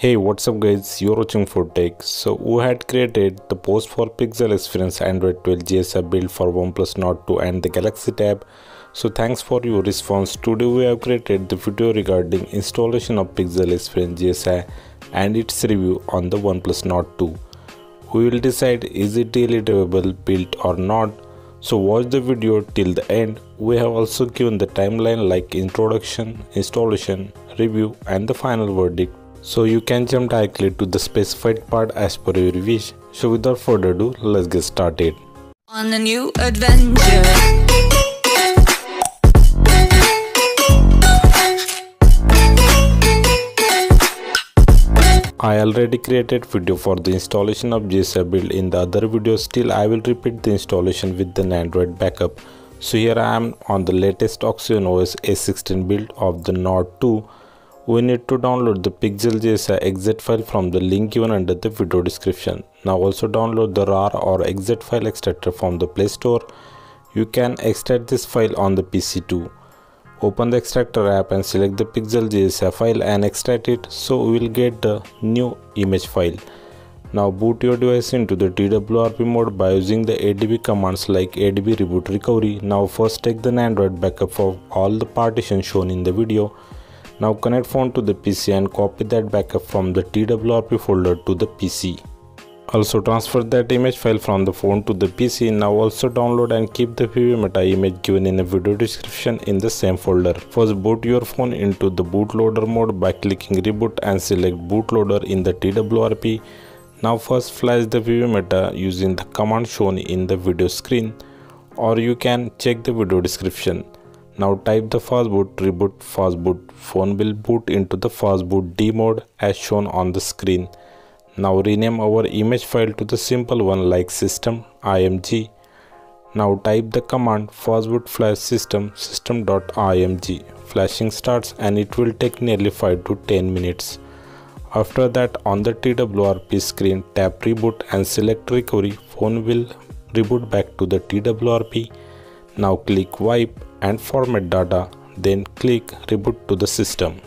Hey, what's up guys, you're watching for Tech. So we had created the post for Pixel Experience Android 12 GSI build for OnePlus Nord 2 and the Galaxy Tab. So thanks for your response. Today we have created the video regarding installation of Pixel Experience GSI and its review on the OnePlus Nord 2. We will decide is it really doable build or not. So watch the video till the end. We have also given the timeline like introduction, installation, review and the final verdict. So you can jump directly to the specified part as per your wish. So without further ado, let's get started. On a new adventure. I already created video for the installation of GSI build in the other video. Still I will repeat the installation with an Android backup. So here I am on the latest OxygenOS A16 build of the Nord 2. We need to download the Pixel GSI exe file from the link given under the video description. Now also download the RAR or exe file extractor from the Play Store. You can extract this file on the PC too. Open the extractor app and select the Pixel GSI file and extract it, so we will get the new image file. Now boot your device into the TWRP mode by using the adb commands like adb reboot recovery. Now first take the Android backup of all the partitions shown in the video. Now connect phone to the PC and copy that backup from the TWRP folder to the PC. Also transfer that image file from the phone to the PC. Now also download and keep the preview meta image given in the video description in the same folder. First boot your phone into the bootloader mode by clicking reboot and select bootloader in the TWRP. Now first flash the preview meta using the command shown in the video screen, or you can check the video description. Now type the fastboot reboot fastboot. Phone will boot into the fastboot D mode as shown on the screen. Now rename our image file to the simple one like system.img. Now type the command fastboot flash system.img. Flashing starts and it will take nearly 5 to 10 minutes. After that, on the TWRP screen, tap reboot and select recovery. Phone will reboot back to the TWRP. Now click wipe and format data, then click reboot to the system.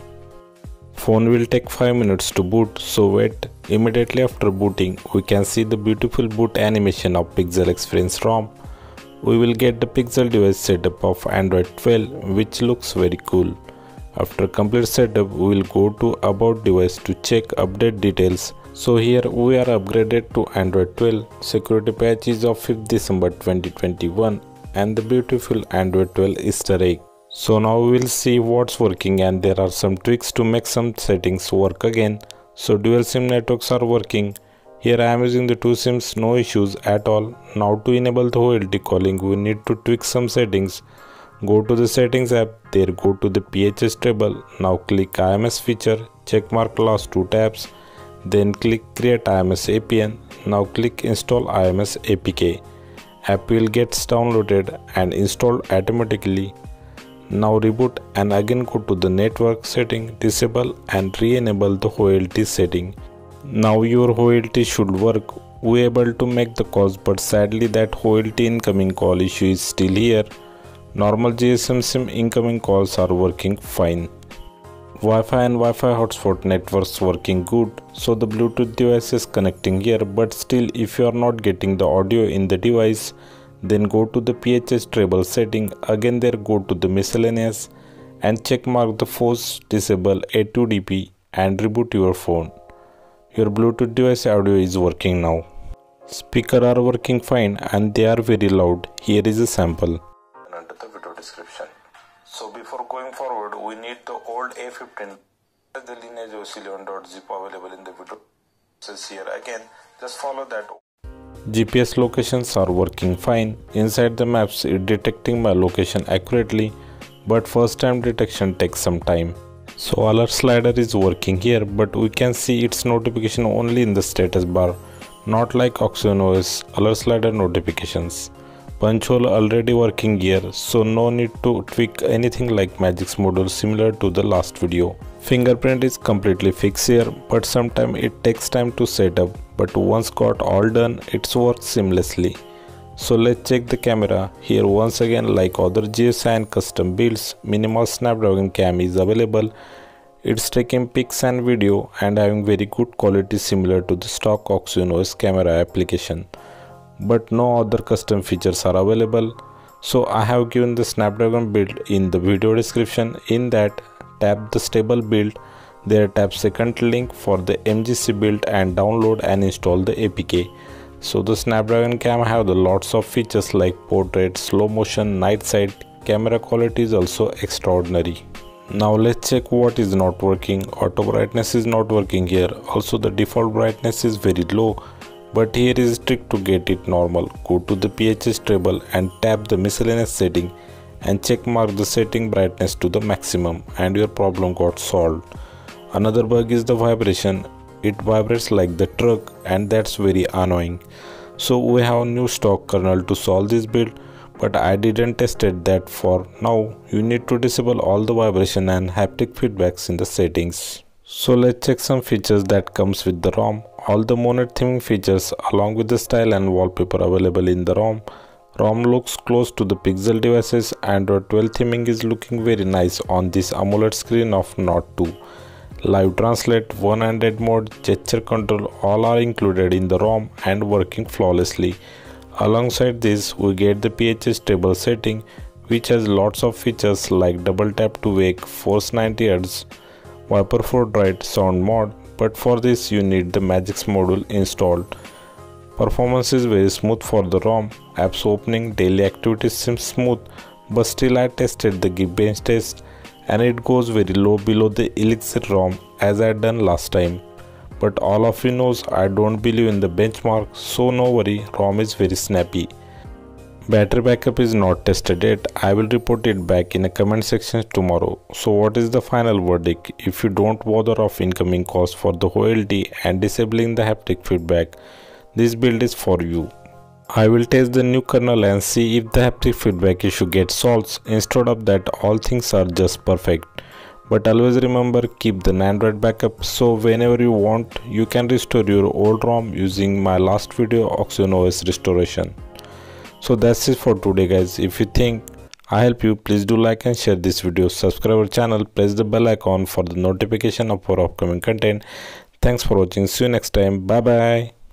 Phone will take 5 minutes to boot, so wait. Immediately after booting, we can see the beautiful boot animation of Pixel Experience ROM. We will get the Pixel device setup of Android 12, which looks very cool. After complete setup, we will go to about device to check update details. So here we are upgraded to Android 12. Security patch is of 5th December 2021 and the beautiful Android 12 Easter egg. So now we will see what's working, and there are some tweaks to make some settings work again. So dual SIM networks are working. Here I am using the two SIMs, no issues at all. Now to enable the OLT calling, we need to tweak some settings. Go to the settings app, there go to the PHS table. Now click IMS feature, check mark last two tabs. Then click create IMS APN. Now click install IMS APK. App will gets downloaded and installed automatically. Now reboot and again go to the network setting, disable and re-enable the OLT setting. Now your OLT should work. We are able to make the calls, but sadly that OLT incoming call issue is still here. Normal GSM SIM incoming calls are working fine. Wi-Fi and Wi-Fi hotspot networks working good, so the Bluetooth device is connecting here, but still if you are not getting the audio in the device, then go to the PHS treble setting, again there go to the miscellaneous and check mark the force disable A2DP and reboot your phone. Your Bluetooth device audio is working now. Speakers are working fine and they are very loud. Here is a sample. Under the video description. So before going forward, we need the old A15, the lineageos 11.zip available in the video. Says here again, just follow that. GPS locations are working fine. Inside the maps, it detecting my location accurately, but first time detection takes some time. So alert slider is working here, but we can see its notification only in the status bar, not like OxygenOS alert slider notifications. Punch hole already working here, so no need to tweak anything like Magic's module similar to the last video. Fingerprint is completely fixed here, but sometimes it takes time to set up, but once got all done, it works seamlessly. So let's check the camera. Here once again, like other GSI and custom builds, minimal Snapdragon cam is available. It's taking pics and video and having very good quality similar to the stock OxygenOS camera application, but no other custom features are available. So I have given the Snapdragon build in the video description. In that, tap the stable build, there tap second link for the MGC build and download and install the APK. So the Snapdragon cam have the lots of features like portrait, slow motion, night sight. Camera quality is also extraordinary. Now let's check what is not working. Auto brightness is not working here. Also the default brightness is very low, but here is trick to get it normal. Go to the PHS table and tap the miscellaneous setting and check mark the setting brightness to the maximum and your problem got solved. Another bug is the vibration. It vibrates like the truck and that's very annoying. So we have a new stock kernel to solve this build, but I didn't test it that for now. You need to disable all the vibration and haptic feedbacks in the settings. So let's check some features that comes with the ROM. All the monet theming features along with the style and wallpaper available in the ROM. ROM looks close to the Pixel devices. Android 12 theming is looking very nice on this AMOLED screen of Note 2. Live translate, one-handed mode, gesture control all are included in the ROM and working flawlessly. Alongside this, we get the PHS table setting, which has lots of features like double tap to wake, force 90 Hz, wiper for right, sound mode, but for this you need the Magix module installed. Performance is very smooth for the ROM. Apps opening, daily activities seems smooth, but still I tested the Geekbench test and it goes very low below the Elixir ROM as I done last time. But all of you knows I don't believe in the benchmark, so no worry, ROM is very snappy. Battery backup is not tested yet. I will report it back in a comment section tomorrow. So what is the final verdict? If you don't bother of incoming calls for the OLD and disabling the haptic feedback, this build is for you. I will test the new kernel and see if the haptic feedback issue gets solved. Instead of that, all things are just perfect. But always remember, keep the Android backup, so whenever you want, you can restore your old ROM using my last video OxygenOS restoration. So that's it for today guys. If you think I help you, please do like and share this video, subscribe our channel, press the bell icon for the notification of our upcoming content. Thanks for watching, see you next time, bye bye.